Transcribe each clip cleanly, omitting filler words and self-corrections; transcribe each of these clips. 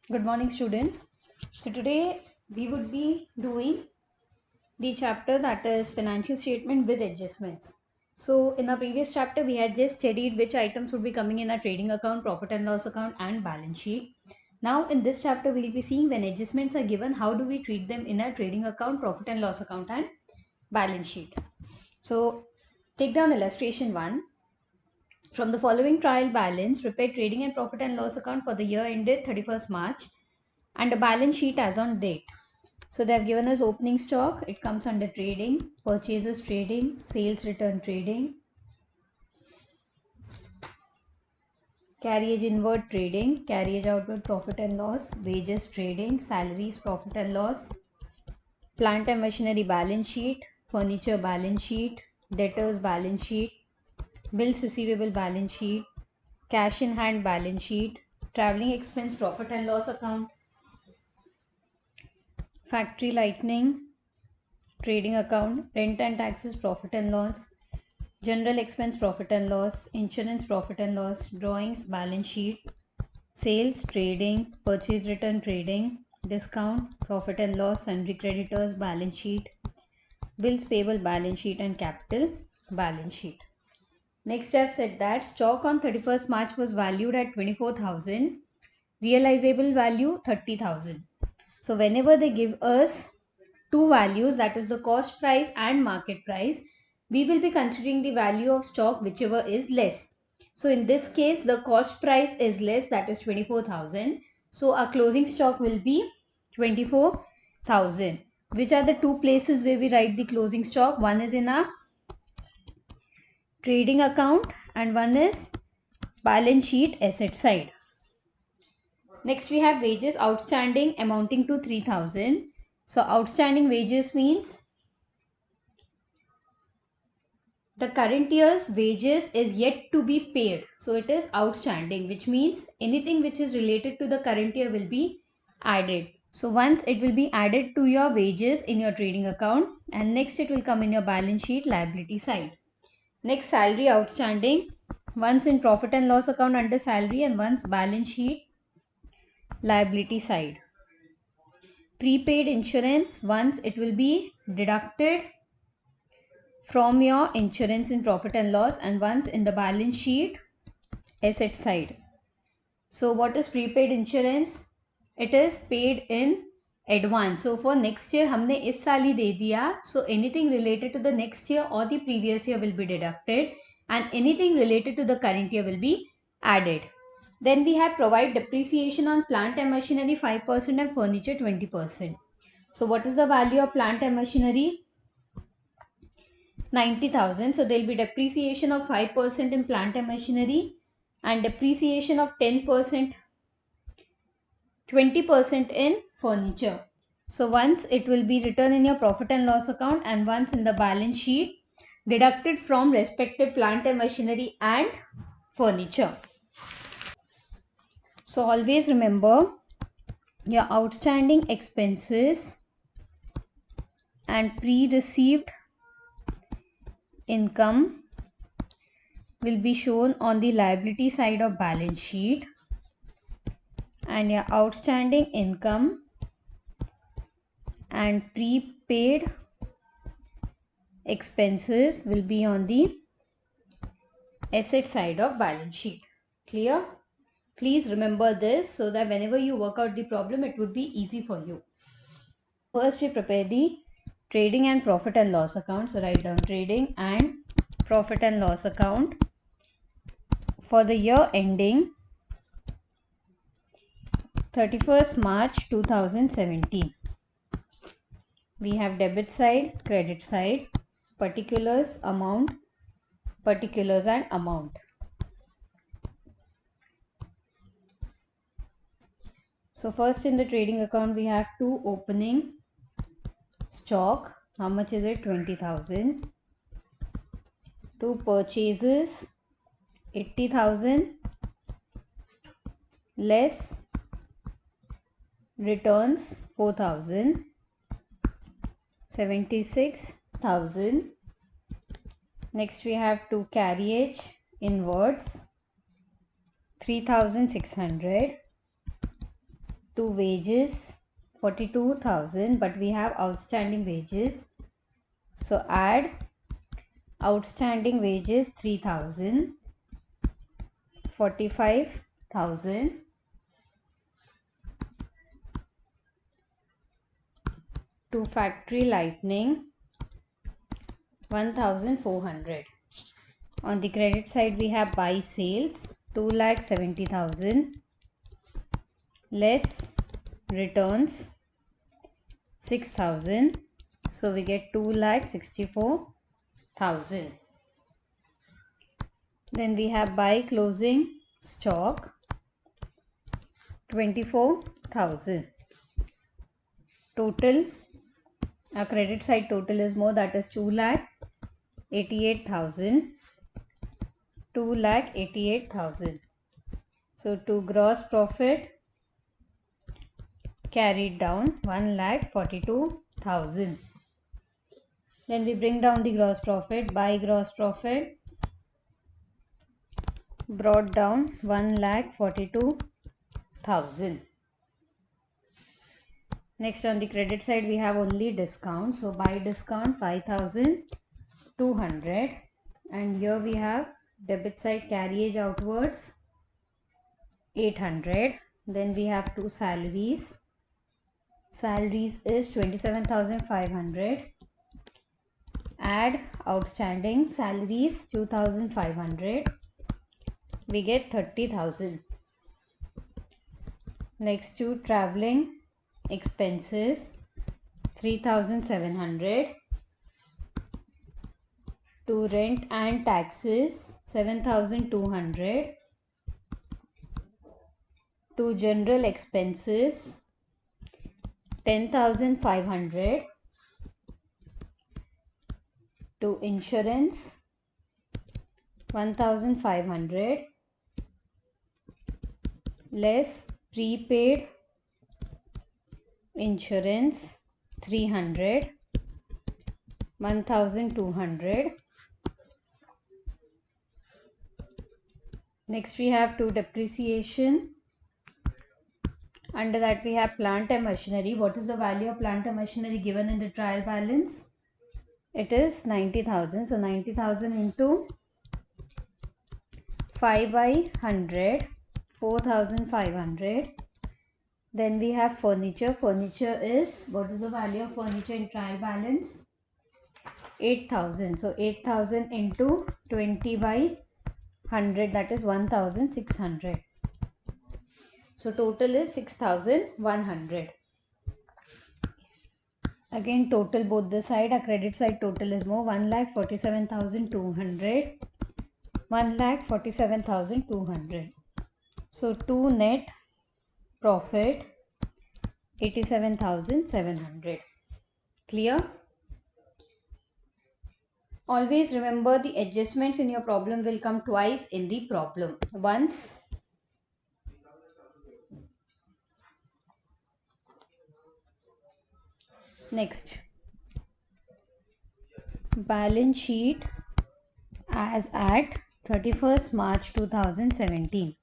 Good morning, students. So today we would be doing the chapter that is financial statement with adjustments. So in our previous chapter, we had just studied which items would be coming in our trading account, profit and loss account, and balance sheet. Now in this chapter, we'll be seeing when adjustments are given, how do we treat them in our trading account, profit and loss account, and balance sheet. So take down illustration 1. From the following trial balance, prepare trading and profit and loss account for the year ended 31st March and a balance sheet as on date. So they have given us opening stock. It comes under trading, purchases trading, sales return trading, carriage inward trading, carriage outward profit and loss, wages trading, salaries profit and loss, plant and machinery balance sheet, furniture balance sheet, debtors balance sheet, bills receivable balance sheet, cash in hand balance sheet, traveling expense profit and loss account, factory lighting trading account, rent and taxes profit and loss, general expense profit and loss, insurance profit and loss, drawings balance sheet, sales trading, purchase return trading, discount profit and loss, sundry creditors balance sheet, bills payable balance sheet, and capital balance sheet. Next, I've said that stock on 31st March was valued at 24,000, realizable value 30,000. So whenever they give us two values, that is the cost price and market price, we will be considering the value of stock whichever is less. So in this case, the cost price is less, that is 24,000. So our closing stock will be 24,000. Which are the two places where we write the closing stock? One is in our trading account and one is balance sheet asset side. Next we have wages outstanding amounting to 3,000. So outstanding wages means the current year's wages is yet to be paid. So it is outstanding, which means anything which is related to the current year will be added. So once it will be added to your wages in your trading account, and next it will come in your balance sheet liability side. Next, salary outstanding, once in profit and loss account under salary and once balance sheet liability side. Prepaid insurance, once it will be deducted from your insurance in profit and loss and once in the balance sheet asset side. So what is prepaid insurance? It is paid in advance. So for next year हमने इस साल ही दे दिया. So anything related to the next year or the previous year will be deducted and anything related to the current year will be added. Then we have provide depreciation on plant and machinery 5% and furniture 20%. So what is the value of plant and machinery? 90,000. So there will be depreciation of 5% in plant and machinery and depreciation of 10%, 20% in furniture. So once it will be written in your profit and loss account and once in the balance sheet deducted from respective plant and machinery and furniture. So always remember your outstanding expenses and pre-received income will be shown on the liability side of balance sheet and your outstanding income and prepaid expenses will be on the asset side of balance sheet. Clear? Please remember this so that whenever you work out the problem, it would be easy for you. First, we prepare the trading and profit and loss account. So write down trading and profit and loss account for the year ending 31st March 2017. We have debit side, credit side, particulars, amount, particulars and amount. So first in the trading account we have two opening stock. How much is it? 20,000. Two purchases 80,000 less returns 4,000, 76,000. Next we have two carriage inwards 3,600. to wages 42,000, but we have outstanding wages. So add outstanding wages 3,000, 45,000, to factory lighting 1,400. On the credit side we have buy sales 2,70,000 less returns 6,000, so we get 2,64,000. Then we have buy closing stock 24,000. Total, our credit side total is more, that is 2,88,000. 2,88,000. So to gross profit carried down 1,42,000. Then we bring down the gross profit. By gross profit brought down 1,42,000. Next, on the credit side we have only discount. So buy discount 5,200, and here we have debit side carriage outwards 800. Then we have two salaries. Salaries is 27,500. Add outstanding salaries 2,500. We get 30,000. Next, to traveling expenses 3,700. To rent and taxes 7,200. To general expenses 10,500. To insurance 1,500 less prepaid insurance 300, 1,200. Next we have to depreciation. Under that we have plant and machinery. What is the value of plant and machinery given in the trial balance? It is 90,000. So 90,000 into 5 by 100, 4,500. Then we have furniture. Furniture is, what is the value of furniture in trial balance? 8,000. So 8,000 into 20 by 100, that is 1,600. So total is 6,100. Again total both the side, our credit side total is more, 1,47,200, 1,47,200. So to net profit 87,700. Clear? Always remember the adjustments in your problem will come twice in the problem. Once next, balance sheet as at 31st March 2017.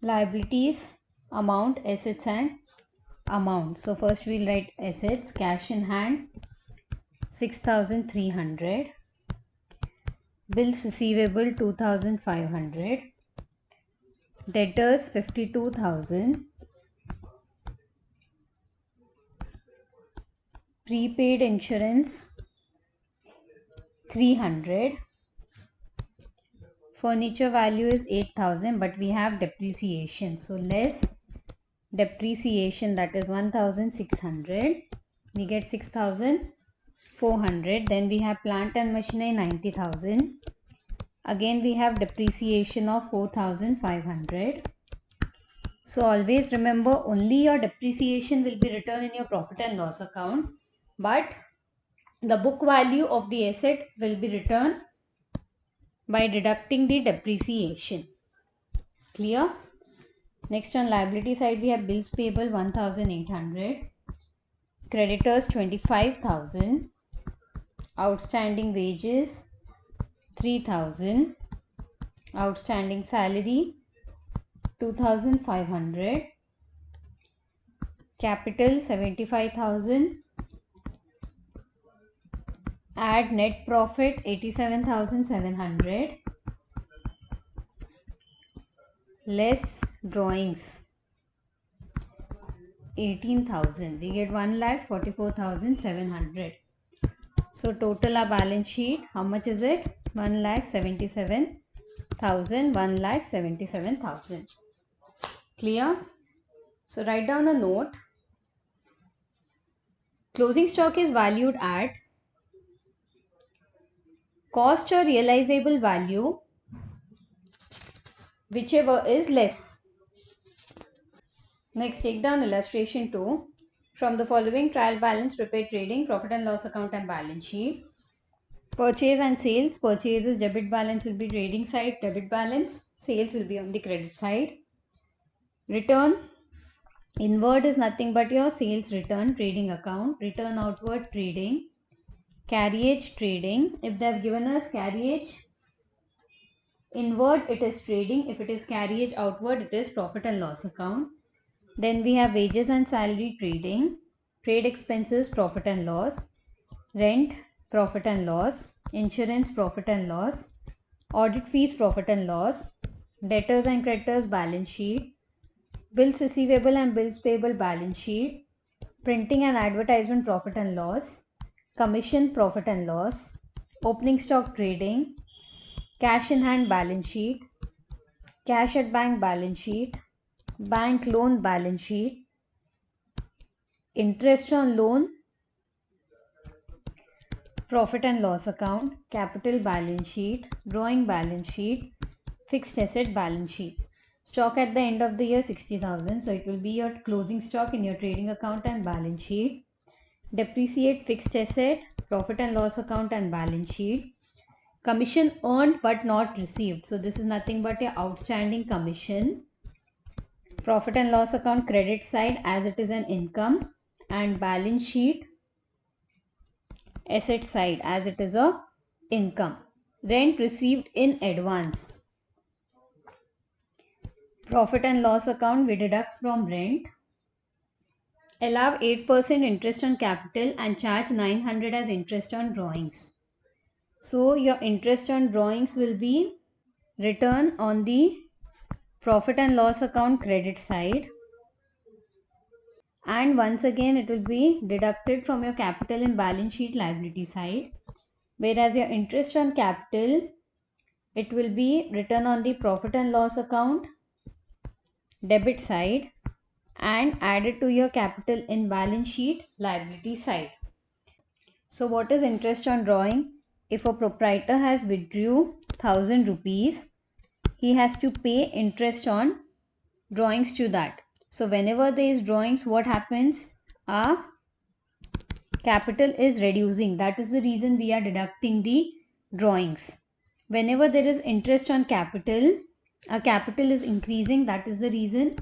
Liabilities, amount, assets and amount. So first we'll write assets. Cash in hand 6,300. Bills receivable 2,500. Debtors 52,000. Prepaid insurance 300. Furniture value is 8,000, but we have depreciation. So less depreciation, that is 1,600. We get 6,400. Then we have plant and machinery 90,000. Again we have depreciation of 4,500. So always remember, only your depreciation will be written in your profit and loss account, but the book value of the asset will be written by deducting the depreciation. Clear? Next, on liability side we have bills payable 1,800, creditors 25,000, outstanding wages 3,000, outstanding salary 2,500. Capital 75,000. Add net profit 87,700. Less drawings 18,000. We get 1,44,700. So total our balance sheet, how much is it? 1,77,000. 1,77,000. Clear? So write down a note. Closing stock is valued at cost or realizable value, whichever is less. Next, take down illustration 2. From the following trial balance, prepare trading, profit and loss account and balance sheet. Purchase and sales. Purchases debit balance will be trading side, debit balance. Sales will be on the credit side. Return inward is nothing but your sales return, trading account. Return outward, trading. Carriage, trading. If they have given us carriage inward, it is trading. If it is carriage outward, it is profit and loss account. Then we have wages and salary, trading. Trade expenses, profit and loss. Rent, profit and loss. Insurance, profit and loss. Audit fees, profit and loss. Debtors and creditors, balance sheet. Bills receivable and bills payable, balance sheet. Printing and advertisement, profit and loss. Commission, profit and loss. Opening stock, trading. Cash in hand, balance sheet. Cash at bank, balance sheet. Bank loan, balance sheet. Interest on loan, profit and loss account. Capital, balance sheet. Drawing, balance sheet. Fixed asset, balance sheet. Stock at the end of the year 60,000. So it will be your closing stock in your trading account and balance sheet. Depreciate fixed asset, profit and loss account and balance sheet. Commission earned but not received. So this is nothing but your outstanding commission. Profit and loss account, credit side, as it is an income, and balance sheet, asset side, as it is a income. Rent received in advance. Profit and loss account, we deduct from rent. Allow 8% interest on capital and charge 900 as interest on drawings. So your interest on drawings will be written on the profit and loss account credit side, and once again it will be deducted from your capital and balance sheet liability side, whereas your interest on capital, it will be written on the profit and loss account debit side and added to your capital in balance sheet liability side. So what is interest on drawing? If a proprietor has withdrew 1,000 rupees, he has to pay interest on drawings to that. So whenever there is drawings, what happens? Our capital is reducing. That is the reason we are deducting the drawings. Whenever there is interest on capital, our capital is increasing. That is the reason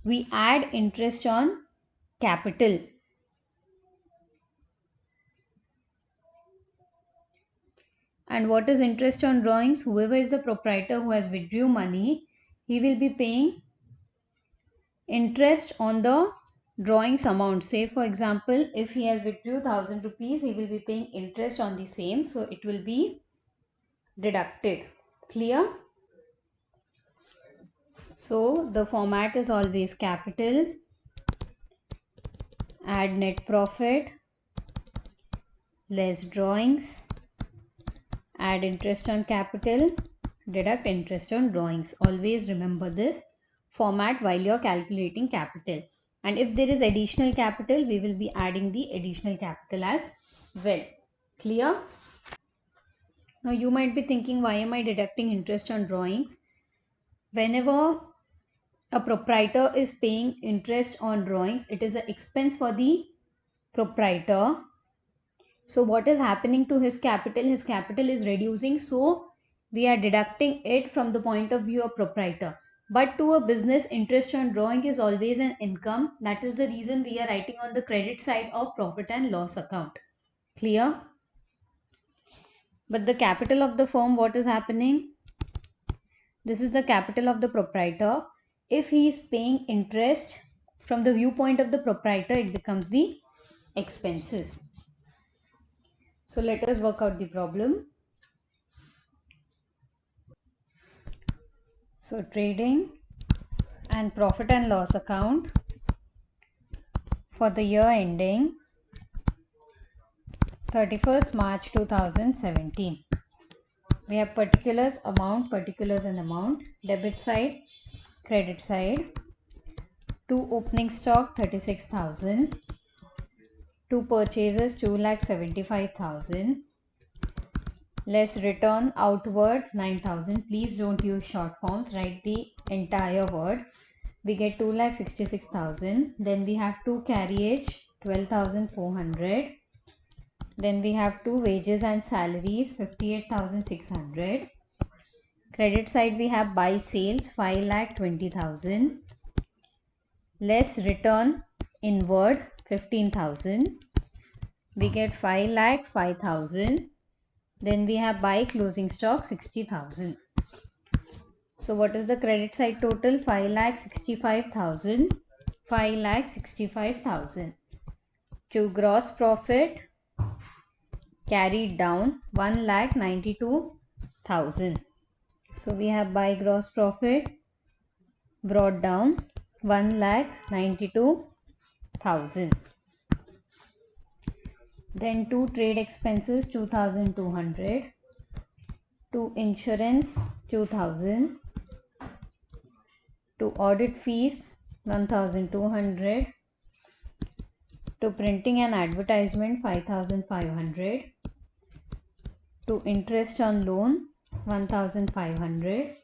we add interest on capital. And what is interest on drawings? Whoever is the proprietor who has withdrew money, he will be paying interest on the drawings amount. Say for example, if he has withdrew 1,000 rupees, he will be paying interest on the same. So it will be deducted. Clear? So the format is always capital, add net profit, less drawings, add interest on capital, deduct interest on drawings. Always remember this format while you're calculating capital. And if there is additional capital, we will be adding the additional capital as well. Clear? Now you might be thinking, why am I deducting interest on drawings? Whenever a proprietor is paying interest on drawings, it is an expense for the proprietor. So what is happening to his capital? His capital is reducing. So we are deducting it from the point of view of proprietor. But to a business, interest on drawing is always an income. That is the reason we are writing on the credit side of profit and loss account. Clear? But the capital of the firm, what is happening? This is the capital of the proprietor. If he is paying interest from the viewpoint of the proprietor, it becomes the expenses. So let us work out the problem. So trading and profit and loss account for the year ending 31st March 2017. We have particulars, amount, particulars and amount, debit side, credit side. To opening stock 36,000, to purchases 2,75,000, less return outward 9,000. Please don't use short forms, write the entire word. We get 2,66,000. Then we have two carriage 12,400. Then we have two wages and salaries 58,600. Credit side we have buy sales 5,20,000. Less return inward 15,000. We get 5,05,000. Then we have buy closing stock 60,000. So what is the credit side total? 5,65,000. 5,65,000. To gross profit carried down 1,92,000. So we have buy gross profit brought down 1,92,000. Then to trade expenses 2,200. To insurance 2,000. To audit fees 1,200. To printing and advertisement 5,500. To interest on loan 1,500.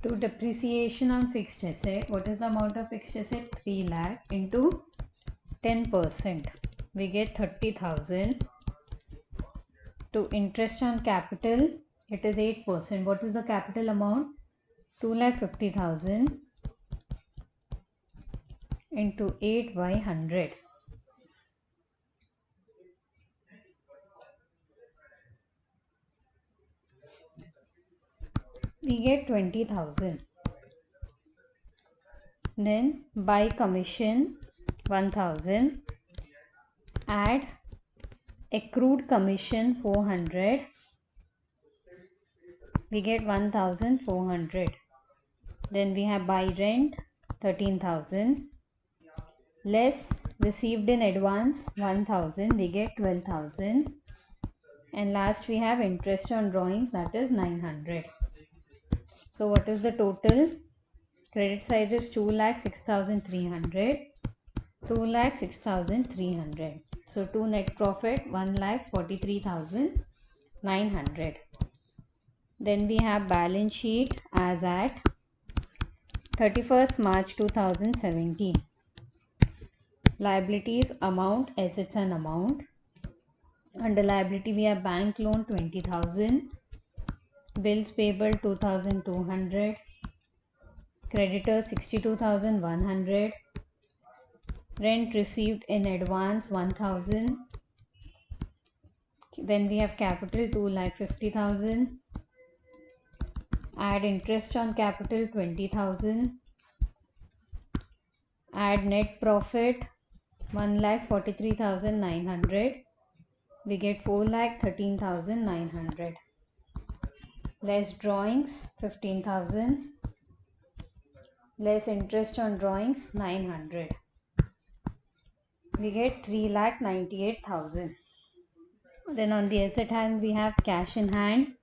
To depreciation on fixed asset, what is the amount of fixed asset? 3 lakh into 10%. We get 30,000. To interest on capital, it is 8%. What is the capital amount? 2,50,000 into 8 by 100. We get 20,000. Then by commission 1,000. Add accrued commission 400. We get 1,400. Then we have by rent 13,000. Less received in advance 1,000. We get 12,000. And last we have interest on drawings, that is 900. So what is the total? Credit side is 2,06,300. 2,06,300. So to net profit 1,43,900. Then we have balance sheet as at 31st March 2017. Liabilities, amount, assets and amount. Under liability we have bank loan 20,000. Bills payable 2,200. Creditors 62,100. Rent received in advance 1,000. Then we have capital 2,50,000. Add interest on capital 20,000. Add net profit 1,43,900. We get 4,13,900. Less drawings 15,000. Less interest on drawings 900. We get 3,98,000. Then on the asset hand we have cash in hand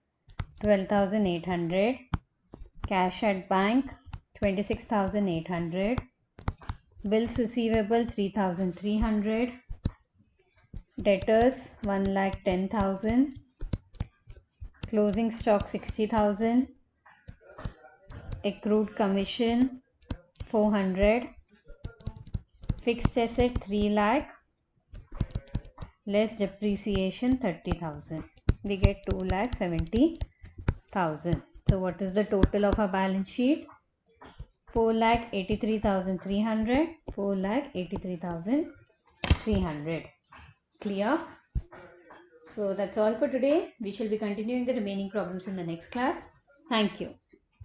12,800. Cash at bank 26,800. Bills receivable 3,300. Debtors 1,10,000. Closing stock 60,000. Accrued commission 400, fixed asset 3 lakh, less depreciation 30,000. We get 2,70,000. So what is the total of our balance sheet? 4,83,300, 4,83,300. Clear? So that's all for today. We shall be continuing the remaining problems in the next class. Thank you.